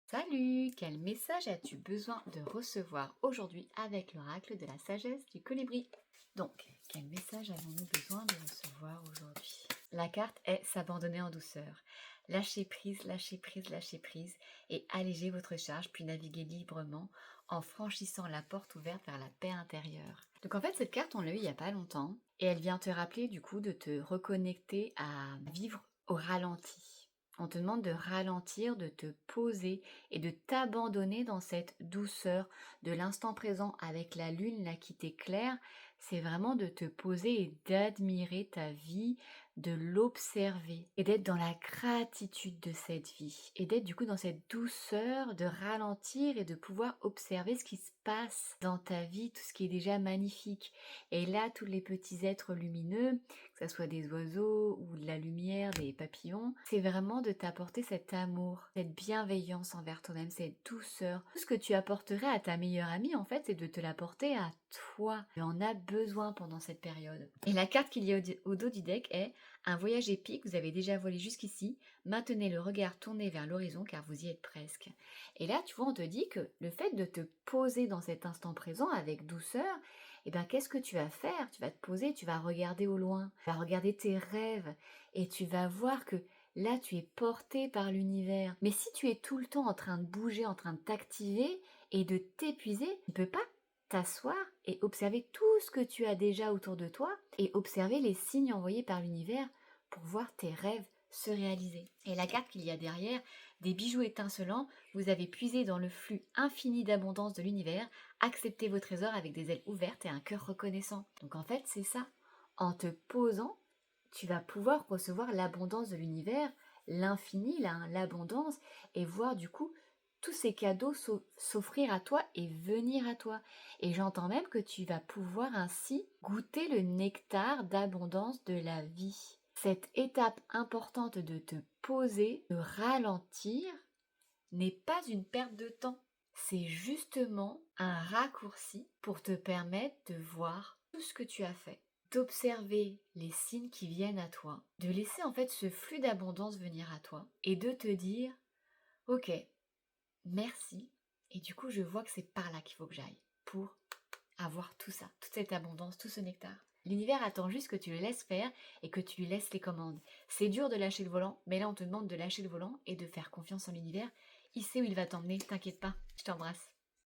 Salut! Quel message as-tu besoin de recevoir aujourd'hui avec l'oracle de la sagesse du colibri? Donc, quel message avons-nous besoin de recevoir aujourd'hui? La carte est s'abandonner en douceur. Lâcher prise, lâcher prise, lâcher prise et alléger votre charge puis naviguer librement en franchissant la porte ouverte vers la paix intérieure. Donc en fait, cette carte, on l'a eue il n'y a pas longtemps et elle vient te rappeler du coup de te reconnecter à vivre au ralenti. On te demande de ralentir, de te poser et de t'abandonner dans cette douceur de l'instant présent avec la lune là qui t'éclaire. C'est vraiment de te poser et d'admirer ta vie, de l'observer et d'être dans la gratitude de cette vie et d'être du coup dans cette douceur, de ralentir et de pouvoir observer ce qui se passe dans ta vie, tout ce qui est déjà magnifique. Et là, tous les petits êtres lumineux, que ce soit des oiseaux ou de la lumière, des papillons, c'est vraiment de t'apporter cet amour, cette bienveillance envers toi-même, cette douceur. Tout ce que tu apporterais à ta meilleure amie, en fait, c'est de te l'apporter à toi. Tu en as besoin pendant cette période. Et la carte qu'il y a au dos du deck est un voyage épique, vous avez déjà volé jusqu'ici, maintenez le regard tourné vers l'horizon car vous y êtes presque. Et là, tu vois, on te dit que le fait de te poser dans cet instant présent avec douceur, eh bien, qu'est-ce que tu vas faire? Tu vas te poser, tu vas regarder au loin, tu vas regarder tes rêves et tu vas voir que là, tu es porté par l'univers. Mais si tu es tout le temps en train de bouger, en train de t'activer et de t'épuiser, tu ne peux pas t'asseoir et observer tout ce que tu as déjà autour de toi et observer les signes envoyés par l'univers pour voir tes rêves se réaliser. Et la carte qu'il y a derrière, des bijoux étincelants, vous avez puisé dans le flux infini d'abondance de l'univers, acceptez vos trésors avec des ailes ouvertes et un cœur reconnaissant. Donc en fait, c'est ça. En te posant, tu vas pouvoir recevoir l'abondance de l'univers, l'infini, l'abondance, et voir du coup tous ces cadeaux s'offrir à toi et venir à toi. Et j'entends même que tu vas pouvoir ainsi goûter le nectar d'abondance de la vie. Cette étape importante de te poser, de ralentir, n'est pas une perte de temps. C'est justement un raccourci pour te permettre de voir tout ce que tu as fait, d'observer les signes qui viennent à toi, de laisser en fait ce flux d'abondance venir à toi et de te dire ok, merci, et du coup je vois que c'est par là qu'il faut que j'aille pour avoir tout ça, toute cette abondance, tout ce nectar. L'univers attend juste que tu le laisses faire et que tu lui laisses les commandes. C'est dur de lâcher le volant, mais là on te demande de lâcher le volant et de faire confiance en l'univers. Il sait où il va t'emmener, t'inquiète pas, je t'embrasse.